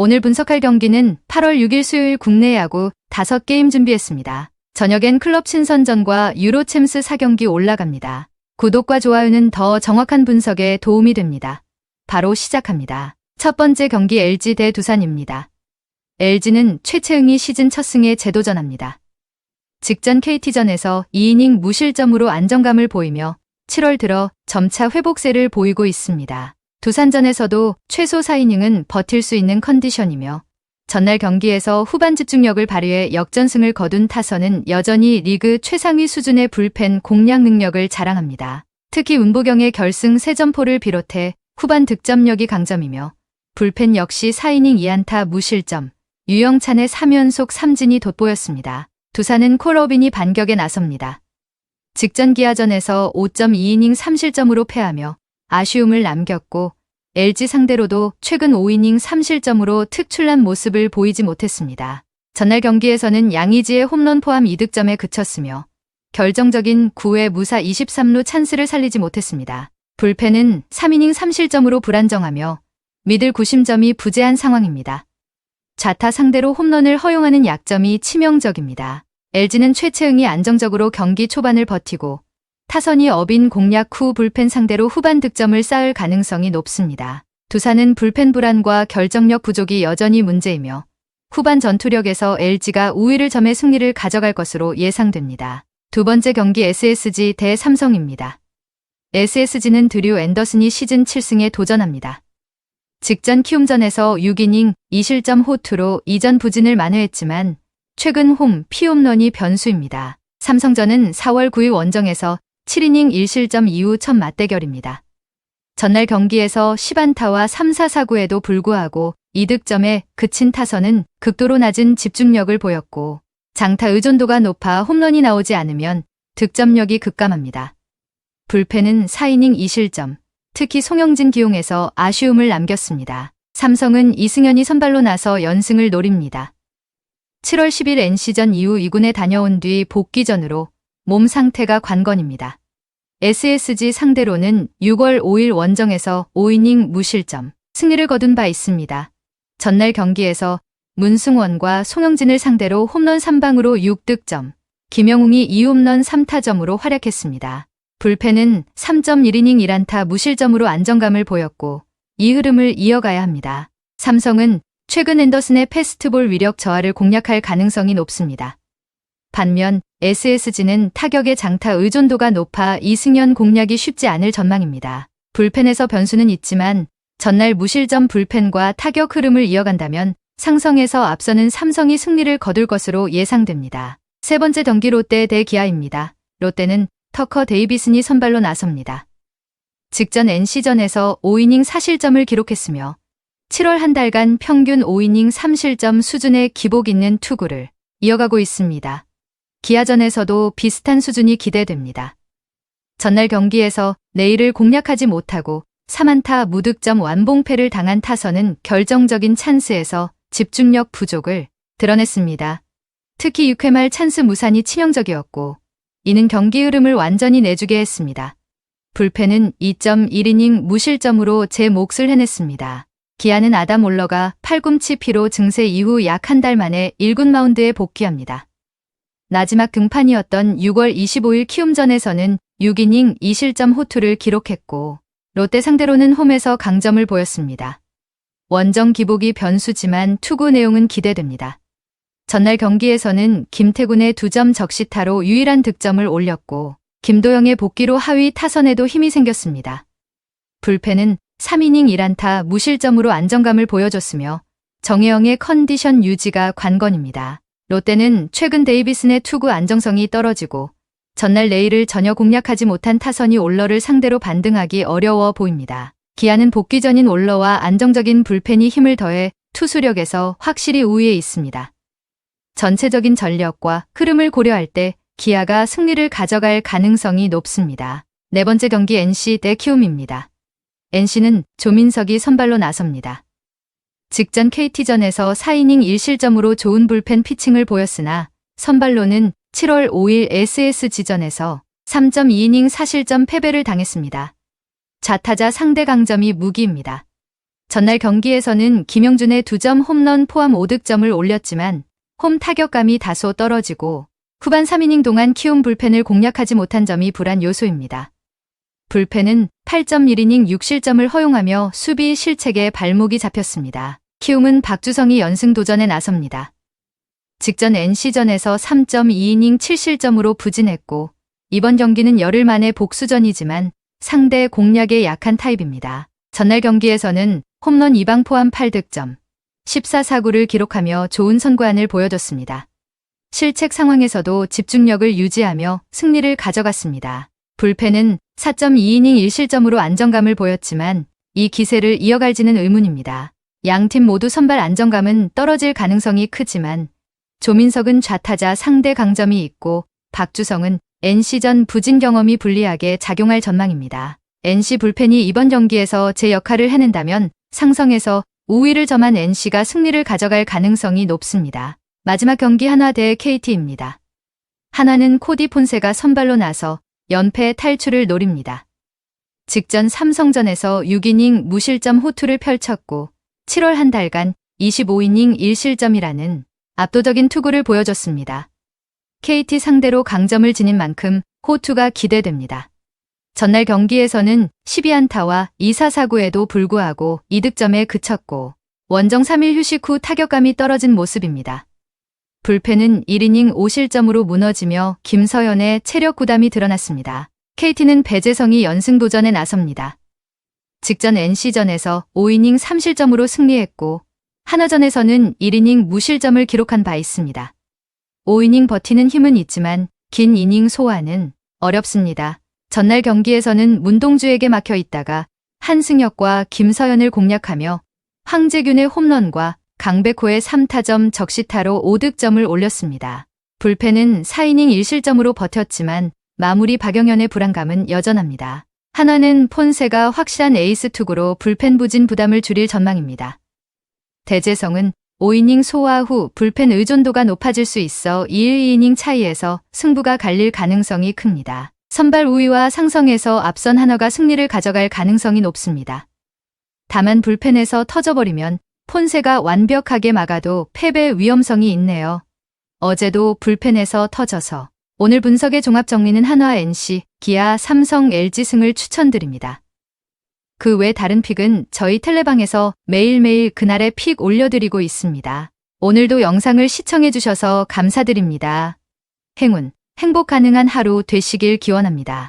오늘 분석할 경기는 8월 6일 수요일 국내 야구 5게임 준비했습니다. 저녁엔 클럽 친선전과 유로챔스 4경기 올라갑니다. 구독과 좋아요는 더 정확한 분석에 도움이 됩니다. 바로 시작합니다. 첫 번째 경기 LG 대 두산입니다. LG는 최채응이 시즌 첫 승에 재도전합니다. 직전 KT전에서 2이닝 무실점으로 안정감을 보이며 7월 들어 점차 회복세를 보이고 있습니다. 두산전에서도 최소 4이닝은 버틸 수 있는 컨디션이며 전날 경기에서 후반 집중력을 발휘해 역전승을 거둔 타선은 여전히 리그 최상위 수준의 불펜 공략 능력을 자랑합니다. 특히 문보경의 결승 3점포를 비롯해 후반 득점력이 강점이며 불펜 역시 4이닝 2안타 무실점, 유영찬의 3연속 삼진이 돋보였습니다. 두산은 콜어빈이 반격에 나섭니다. 직전 기아전에서 5.2이닝 3실점으로 패하며 아쉬움을 남겼고 LG 상대로도 최근 5이닝 3실점으로 특출난 모습을 보이지 못했습니다. 전날 경기에서는 양의지의 홈런 포함 2득점에 그쳤으며 결정적인 9회 무사 23루 찬스를 살리지 못했습니다. 불펜은 3이닝 3실점으로 불안정하며 미들 구심점이 부재한 상황입니다. 좌타 상대로 홈런을 허용하는 약점이 치명적입니다. LG는 최채응이 안정적으로 경기 초반을 버티고 타선이 어빈 공략 후 불펜 상대로 후반 득점을 쌓을 가능성이 높습니다. 두산은 불펜 불안과 결정력 부족이 여전히 문제이며 후반 전투력에서 LG가 우위를 점해 승리를 가져갈 것으로 예상됩니다. 두 번째 경기 SSG 대 삼성입니다. SSG는 드류 앤더슨이 시즌 7승에 도전합니다. 직전 키움전에서 6이닝 2실점 호투로 이전 부진을 만회했지만 최근 홈 피홈런이 변수입니다. 삼성전은 4월 9일 원정에서 7이닝 1실점 이후 첫 맞대결입니다. 전날 경기에서 10안타와 3사 사구에도 불구하고 2득점에 그친 타선은 극도로 낮은 집중력을 보였고 장타 의존도가 높아 홈런이 나오지 않으면 득점력이 급감합니다. 불펜은 4이닝 2실점, 특히 송영진 기용에서 아쉬움을 남겼습니다. 삼성은 이승현이 선발로 나서 연승을 노립니다. 7월 10일 NC전 이후 2군에 다녀온 뒤 복귀전으로 몸 상태가 관건입니다. SSG 상대로는 6월 5일 원정에서 5이닝 무실점 승리를 거둔 바 있습니다. 전날 경기에서 문승원과 송영진을 상대로 홈런 3방으로 6득점, 김영웅이 2홈런 3타점으로 활약했습니다. 불펜은 3.1이닝 1안타 무실점으로 안정감을 보였고 이 흐름을 이어가야 합니다. 삼성은 최근 앤더슨의 패스트볼 위력 저하를 공략할 가능성이 높습니다. 반면 SSG는 타격의 장타 의존도가 높아 이승현 공략이 쉽지 않을 전망입니다. 불펜에서 변수는 있지만 전날 무실점 불펜과 타격 흐름을 이어간다면 상성에서 앞서는 삼성이 승리를 거둘 것으로 예상됩니다. 세 번째 경기 롯데 대 기아입니다. 롯데는 터커 데이비슨이 선발로 나섭니다. 직전 NC전에서 5이닝 4실점을 기록했으며 7월 한 달간 평균 5이닝 3실점 수준의 기복 있는 투구를 이어가고 있습니다. 기아전에서도 비슷한 수준이 기대됩니다. 전날 경기에서 내일을 공략하지 못하고 3안타 무득점 완봉패를 당한 타선은 결정적인 찬스에서 집중력 부족을 드러냈습니다. 특히 6회 말 찬스 무산이 치명적이었고 이는 경기 흐름을 완전히 내주게 했습니다. 불펜은 2.1이닝 무실점으로 제 몫을 해냈습니다. 기아는 아담 올러가 팔꿈치 피로 증세 이후 약 한 달 만에 1군 마운드에 복귀합니다. 마지막 등판이었던 6월 25일 키움전에서는 6이닝 2실점 호투를 기록했고 롯데 상대로는 홈에서 강점을 보였습니다. 원정 기복이 변수지만 투구 내용은 기대됩니다. 전날 경기에서는 김태군의 2점 적시타로 유일한 득점을 올렸고 김도영의 복귀로 하위 타선에도 힘이 생겼습니다. 불펜은 3이닝 1안타 무실점으로 안정감을 보여줬으며 정혜영의 컨디션 유지가 관건입니다. 롯데는 최근 데이비슨의 투구 안정성이 떨어지고 전날 내일을 전혀 공략하지 못한 타선이 올러를 상대로 반등하기 어려워 보입니다. 기아는 복귀 전인 올러와 안정적인 불펜이 힘을 더해 투수력에서 확실히 우위에 있습니다. 전체적인 전력과 흐름을 고려할 때 기아가 승리를 가져갈 가능성이 높습니다. 네 번째 경기 NC 대 키움입니다. NC는 조민석이 선발로 나섭니다. 직전 KT전에서 4이닝 1실점으로 좋은 불펜 피칭을 보였으나 선발로는 7월 5일 SSG전에서 3.2이닝 4실점 패배를 당했습니다. 좌타자 상대 강점이 무기입니다. 전날 경기에서는 김영준의 2점 홈런 포함 5득점을 올렸지만 홈 타격감이 다소 떨어지고 후반 3이닝 동안 키움 불펜을 공략하지 못한 점이 불안 요소입니다. 불펜은 8.1이닝 6실점을 허용하며 수비 실책에 발목이 잡혔습니다. 키움은 박주성이 연승 도전에 나섭니다. 직전 NC전에서 3.2이닝 7실점으로 부진했고 이번 경기는 열흘 만에 복수전이지만 상대 공략에 약한 타입입니다. 전날 경기에서는 홈런 2방 포함 8득점, 14사구를 기록하며 좋은 선구안을 보여줬습니다. 실책 상황에서도 집중력을 유지하며 승리를 가져갔습니다. 불펜은 4.2이닝 1실점으로 안정감을 보였지만 이 기세를 이어갈지는 의문입니다. 양팀 모두 선발 안정감은 떨어질 가능성이 크지만 조민석은 좌타자 상대 강점이 있고 박주성은 NC전 부진 경험이 불리하게 작용할 전망입니다. NC 불펜이 이번 경기에서 제 역할을 해낸다면 상성에서 우위를 점한 NC가 승리를 가져갈 가능성이 높습니다. 마지막 경기 한화 대 KT입니다. 한화는 코디 폰세가 선발로 나서 연패 탈출을 노립니다. 직전 삼성전에서 6이닝 무실점 호투를 펼쳤고 7월 한 달간 25이닝 1실점이라는 압도적인 투구를 보여줬습니다. KT 상대로 강점을 지닌 만큼 호투가 기대됩니다. 전날 경기에서는 12안타와 2사사구에도 불구하고 2득점에 그쳤고 원정 3일 휴식 후 타격감이 떨어진 모습입니다. 불펜은 1이닝 5실점으로 무너지며 김서현의 체력 부담이 드러났습니다. KT는 배재성이 연승 도전에 나섭니다. 직전 NC전에서 5이닝 3실점으로 승리했고 한화전에서는 1이닝 무실점을 기록한 바 있습니다. 5이닝 버티는 힘은 있지만 긴 이닝 소화는 어렵습니다. 전날 경기에서는 문동주에게 막혀 있다가 한승혁과 김서현을 공략하며 황재균의 홈런과 강백호의 3타점 적시타로 5득점을 올렸습니다. 불펜은 4이닝 1실점으로 버텼지만 마무리 박영현의 불안감은 여전합니다. 한화는 폰세가 확실한 에이스 투구로 불펜 부진 부담을 줄일 전망입니다. 대재성은 5이닝 소화 후 불펜 의존도가 높아질 수 있어 2-2이닝 차이에서 승부가 갈릴 가능성이 큽니다. 선발 우위와 상성에서 앞선 한화가 승리를 가져갈 가능성이 높습니다. 다만 불펜에서 터져버리면 폰세가 완벽하게 막아도 패배 위험성이 있네요. 어제도 불펜에서 터져서 오늘 분석의 종합 정리는 한화, NC, 기아, 삼성, LG 승을 추천드립니다. 그 외 다른 픽은 저희 텔레방에서 매일매일 그날의 픽 올려드리고 있습니다. 오늘도 영상을 시청해주셔서 감사드립니다. 행운, 행복 가능한 하루 되시길 기원합니다.